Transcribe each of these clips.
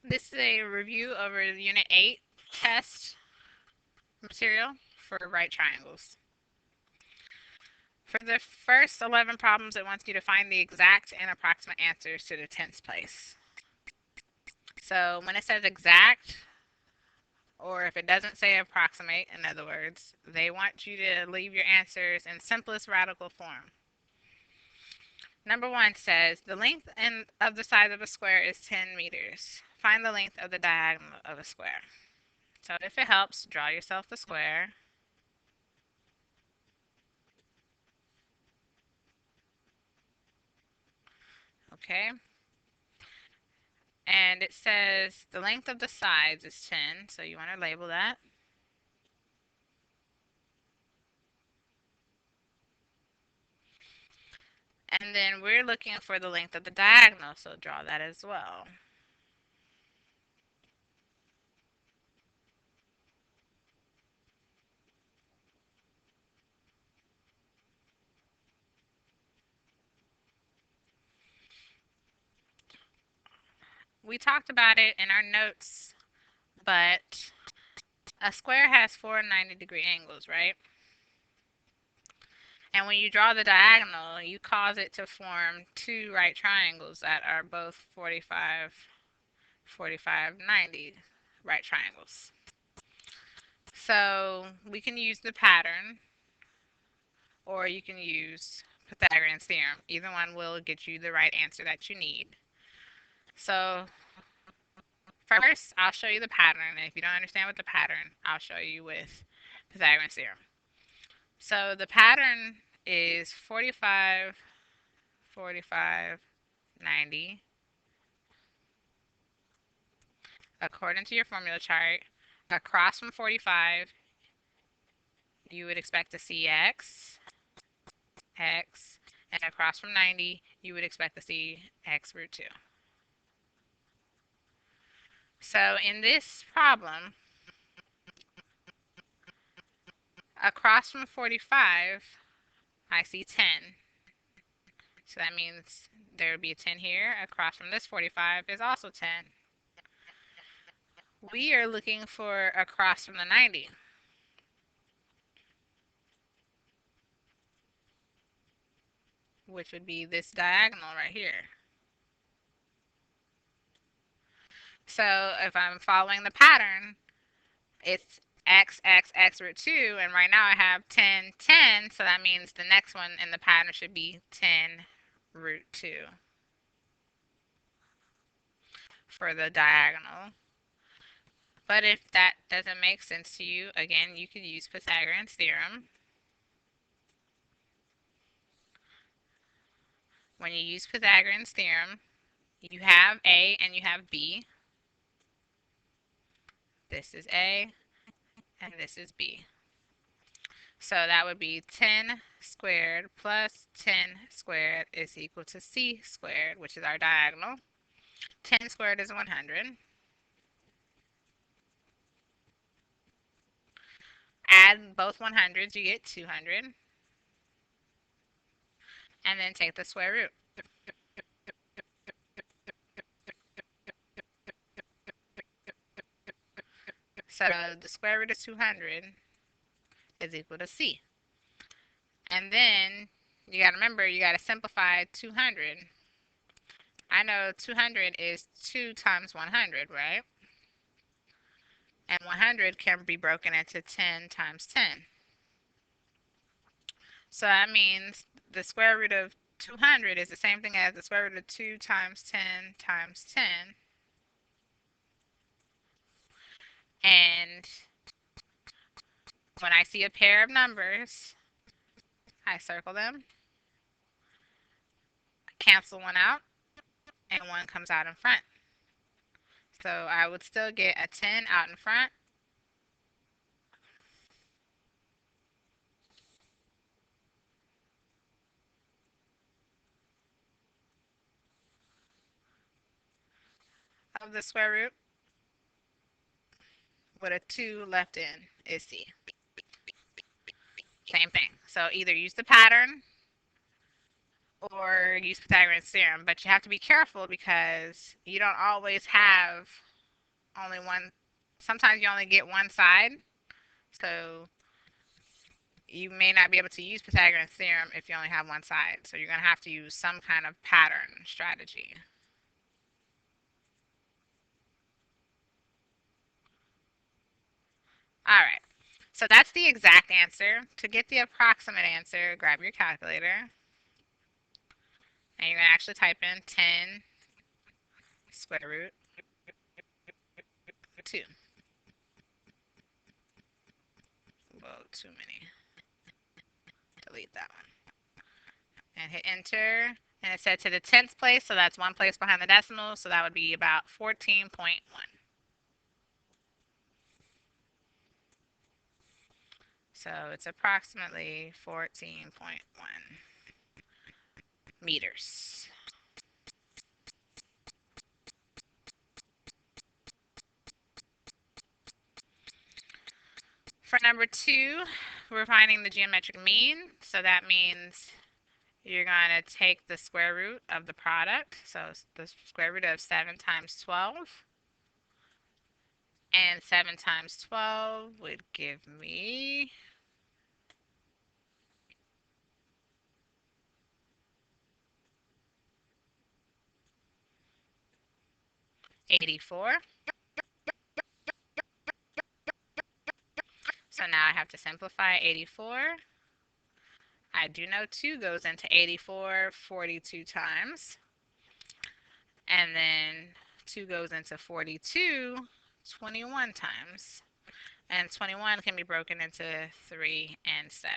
This is a review over Unit 8 test material for right triangles. For the first 11 problems, it wants you to find the exact and approximate answers to the tens place. So when it says exact, or if it doesn't say approximate, in other words, they want you to leave your answers in simplest radical form. Number 1 says the length of the side of a square is 10 meters. Find the length of the diagonal of a square. So if it helps, draw yourself the square. Okay. And it says the length of the sides is 10, so you want to label that. And then we're looking for the length of the diagonal, so draw that as well. We talked about it in our notes, but a square has 4 90-degree angles, right? And when you draw the diagonal, you cause it to form two right triangles that are both 45, 45, 90 right triangles. So we can use the pattern, or you can use Pythagorean Theorem. Either one will get you the right answer that you need. So first, I'll show you the pattern, and if you don't understand with the pattern, I'll show you with Pythagorean Theorem. So the pattern is 45, 45, 90. According to your formula chart, across from 45, you would expect to see x, x, and across from 90, you would expect to see x root 2. So in this problem, across from 45, I see 10. So that means there would be a 10 here. Across from this 45 is also 10. We are looking for across from the 90. Which would be this diagonal right here. So if I'm following the pattern, it's x, x, x root 2, and right now I have 10, 10, so that means the next one in the pattern should be 10 root 2 for the diagonal. But if that doesn't make sense to you, again, you could use Pythagorean Theorem. When you use Pythagorean Theorem, you have A and you have B. This is A and this is B. So that would be 10 squared plus 10 squared is equal to C squared, which is our diagonal. 10 squared is 100. Add both 100s, you get 200. And then take the square root. So the square root of 200 is equal to C. And then you got to remember, you got to simplify 200. I know 200 is 2 times 100, right? And 100 can be broken into 10 times 10. So that means the square root of 200 is the same thing as the square root of 2 times 10 times 10. And when I see a pair of numbers, I circle them, cancel one out, and one comes out in front. So I would still get a 10 out in front. Of the square root with a 2 left in is C. Same thing. So either use the pattern or use Pythagorean theorem, but you have to be careful because you don't always have only one, sometimes you only get one side. So you may not be able to use Pythagorean theorem if you only have one side. So you're going to have to use some kind of pattern strategy. All right. So that's the exact answer. To get the approximate answer, grab your calculator. And you're going to actually type in 10 square root 2. Whoa, too many. Delete that one. And hit enter. And it said to the 10th place, so that's one place behind the decimal. So that would be about 14.1. So it's approximately 14.1 meters. For number 2, we're finding the geometric mean. So that means you're going to take the square root of the product. So the square root of 7 times 12. And 7 times 12 would give me 84. So now I have to simplify 84. I do know 2 goes into 84 42 times. And then 2 goes into 42 21 times. And 21 can be broken into 3 and 7.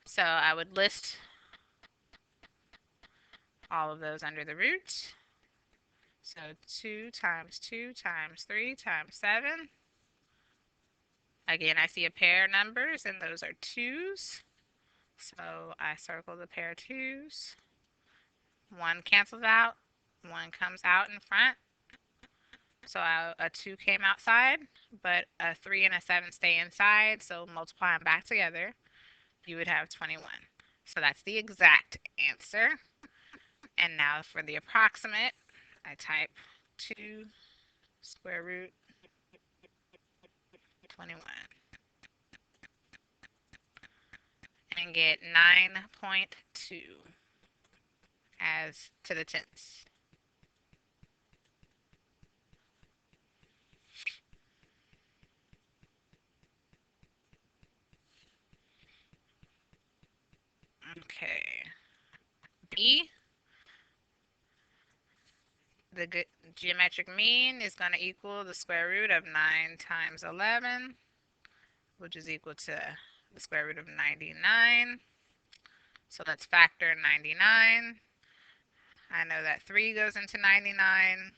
So I would list all of those under the root. So 2 times 2 times 3 times 7. Again, I see a pair of numbers, and those are 2's. So I circle the pair of 2's. 1 cancels out. 1 comes out in front. So a 2 came outside, but a 3 and a 7 stay inside. So multiply them back together, you would have 21. So that's the exact answer. And now for the approximate, I type 2 square root 21 and get 9.2 as to the tenths. Okay. B, the geometric mean is going to equal the square root of 9 times 11, which is equal to the square root of 99. So let's factor 99. I know that 3 goes into 99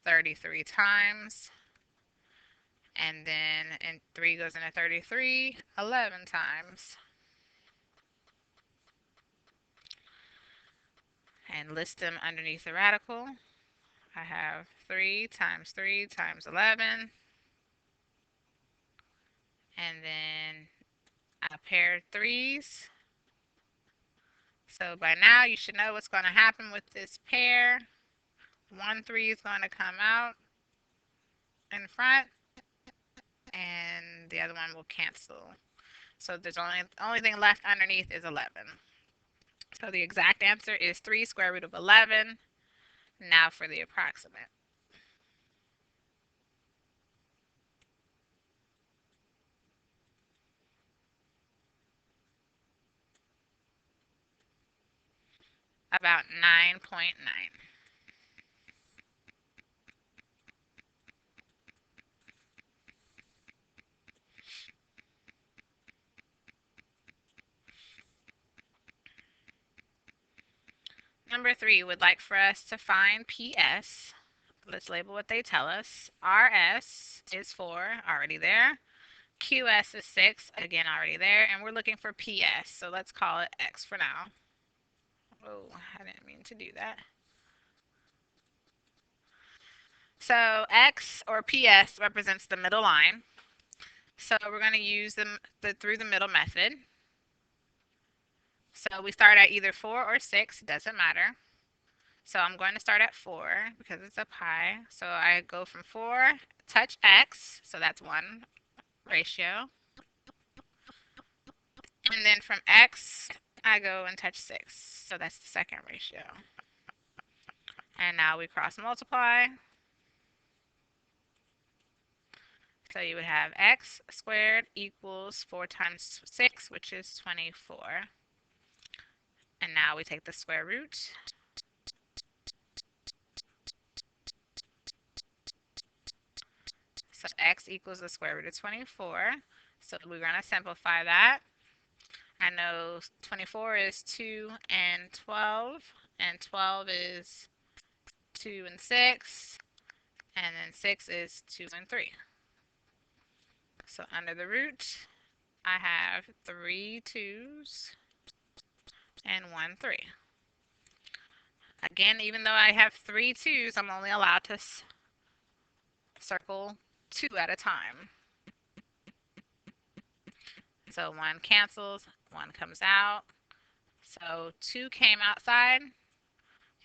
33 times. And then 3 goes into 33 11 times. And list them underneath the radical. I have 3 times 3 times 11. And then a pair of 3's. So by now you should know what's going to happen with this pair. 1 3 is going to come out in front, and the other one will cancel. So there's only thing left underneath is 11. So the exact answer is 3 square root of 11. Now for the approximate. About 9.9. Number 3 would like for us to find PS. Let's label what they tell us. RS is 4, already there. QS is 6, again already there. And we're looking for PS, so let's call it X for now. Oh, I didn't mean to do that. So X or PS represents the middle line. So we're going to use the through the middle method. So we start at either 4 or 6, doesn't matter. So I'm going to start at 4 because it's up high. So I go from 4, touch x, so that's 1 ratio. And then from x, I go and touch 6, so that's the second ratio. And now we cross multiply. So you would have x squared equals 4 times 6, which is 24. And now we take the square root. So x equals the square root of 24. So we're going to simplify that. I know 24 is 2 and 12, and 12 is 2 and 6, and then 6 is 2 and 3. So under the root, I have 3 2's and 1 3. Again, even though I have 3 2's, I'm only allowed to circle 2 at a time. So 1 cancels, 1 comes out. So 2 came outside,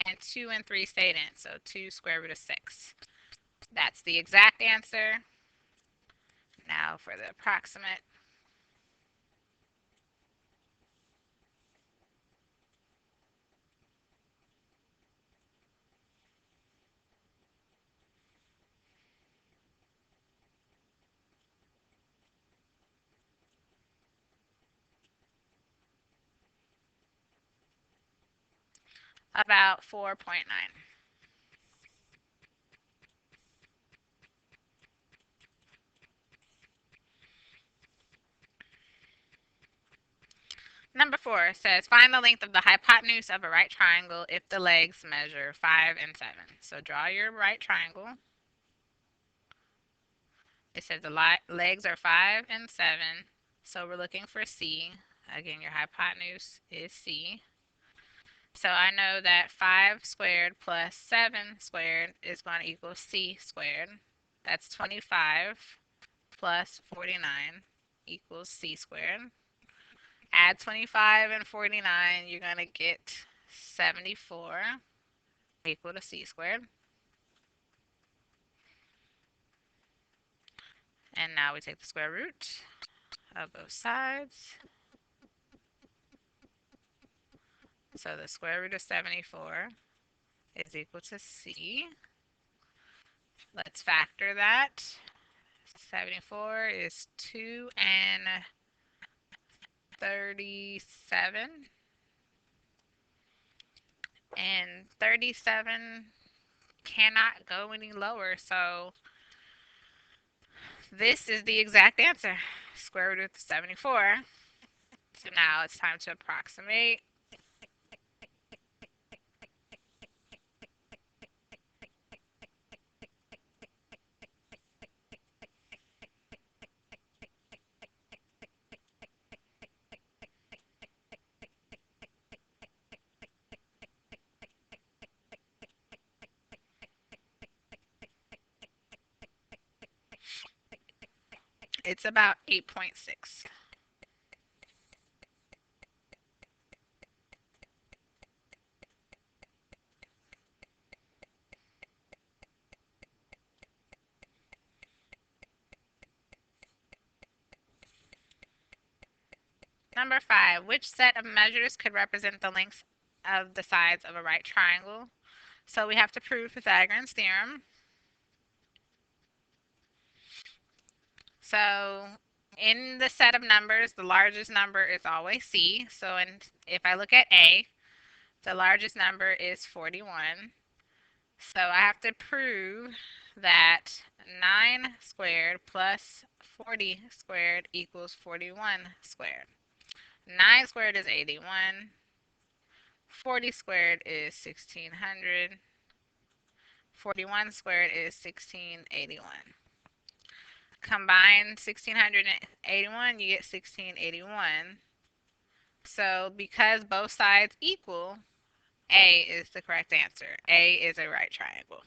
and 2 and 3 stayed in. So 2 square root of 6. That's the exact answer. Now for the approximate. About 4.9. Number 4 says find the length of the hypotenuse of a right triangle if the legs measure 5 and 7. So draw your right triangle. It says the legs are 5 and 7. So we're looking for C. Again, your hypotenuse is C. So I know that 5 squared plus 7 squared is going to equal C squared. That's 25 plus 49 equals C squared. Add 25 and 49, you're going to get 74 equal to C squared. And now we take the square root of both sides. So the square root of 74 is equal to C. Let's factor that. 74 is 2 and 37. And 37 cannot go any lower, so this is the exact answer. Square root of 74. So now it's time to approximate. It's about 8.6. Number 5, which set of measures could represent the lengths of the sides of a right triangle? So we have to prove Pythagorean theorem. So in the set of numbers, the largest number is always C. So if I look at A, the largest number is 41. So I have to prove that 9 squared plus 40 squared equals 41 squared. 9 squared is 81. 40 squared is 1600. 41 squared is 1681. Combine 1681, you get 1681. So because both sides equal, A is the correct answer. A is a right triangle.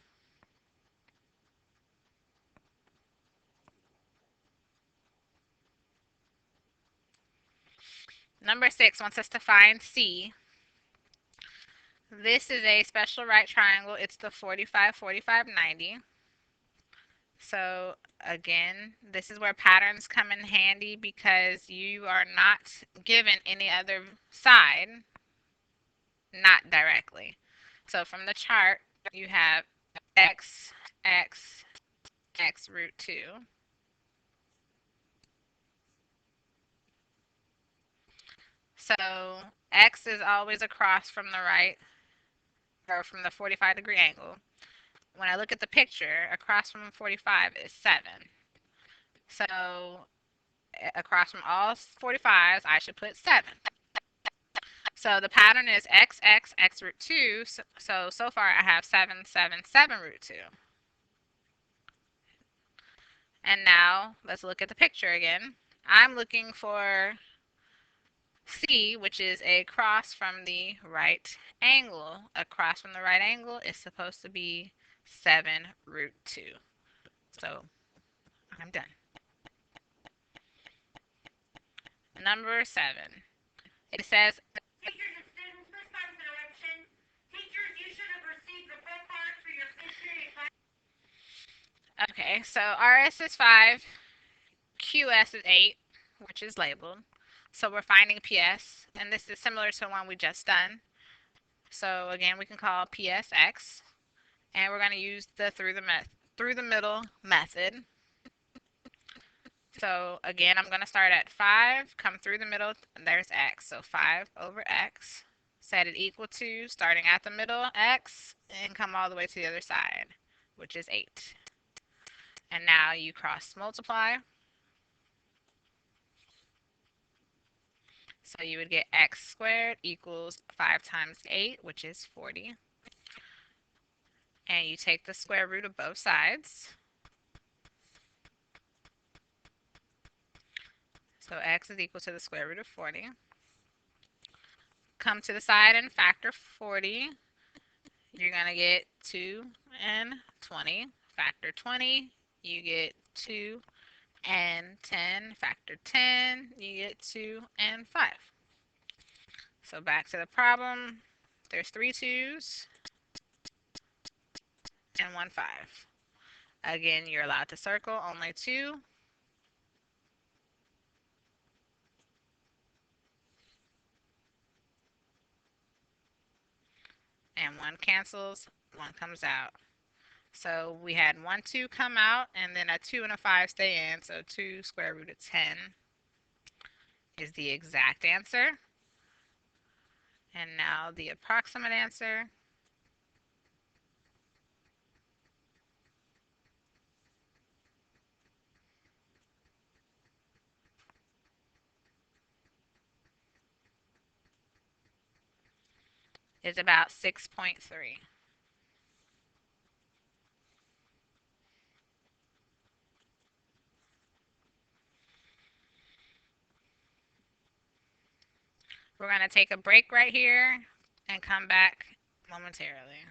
Number 6 wants us to find C. This is a special right triangle. It's the 45, 45, 90. So again, this is where patterns come in handy because you are not given any other side, not directly. So from the chart, you have x, x, x root 2. So x is always across from the right, or from the 45-degree angle. When I look at the picture, across from 45 is 7. So across from all 45s, I should put 7. So the pattern is x, x, x root 2. So far I have 7, 7, 7 root 2. And now let's look at the picture again. I'm looking for C, which is across from the right angle. Across from the right angle is supposed to be 7 root 2. So I'm done. Number 7. It says, Teachers and students, this time's direction. Teachers, you should have received the book card for your fifth period class. okay, so RS is 5, QS is 8, which is labeled. So we're finding PS, and this is similar to one we just done. So again, we can call PSX, and we're going to use the through the middle method. So again, I'm going to start at 5, come through the middle, and there's x. So 5 over x, set it equal to, starting at the middle, x, and come all the way to the other side, which is 8. And now you cross multiply. So you would get x squared equals 5 times 8, which is 40. And you take the square root of both sides. So x is equal to the square root of 40. Come to the side and factor 40. You're going to get 2 and 20. Factor 20, you get 2 and 10. Factor 10, you get 2 and 5. So back to the problem. There's 3 2's and 1 5. Again, you're allowed to circle only 2. And 1 cancels, 1 comes out. So we had 1 2 come out, and then a 2 and a 5 stay in. So 2 square root of 10 is the exact answer. And now the approximate answer is about 6.3. We're going to take a break right here and come back momentarily.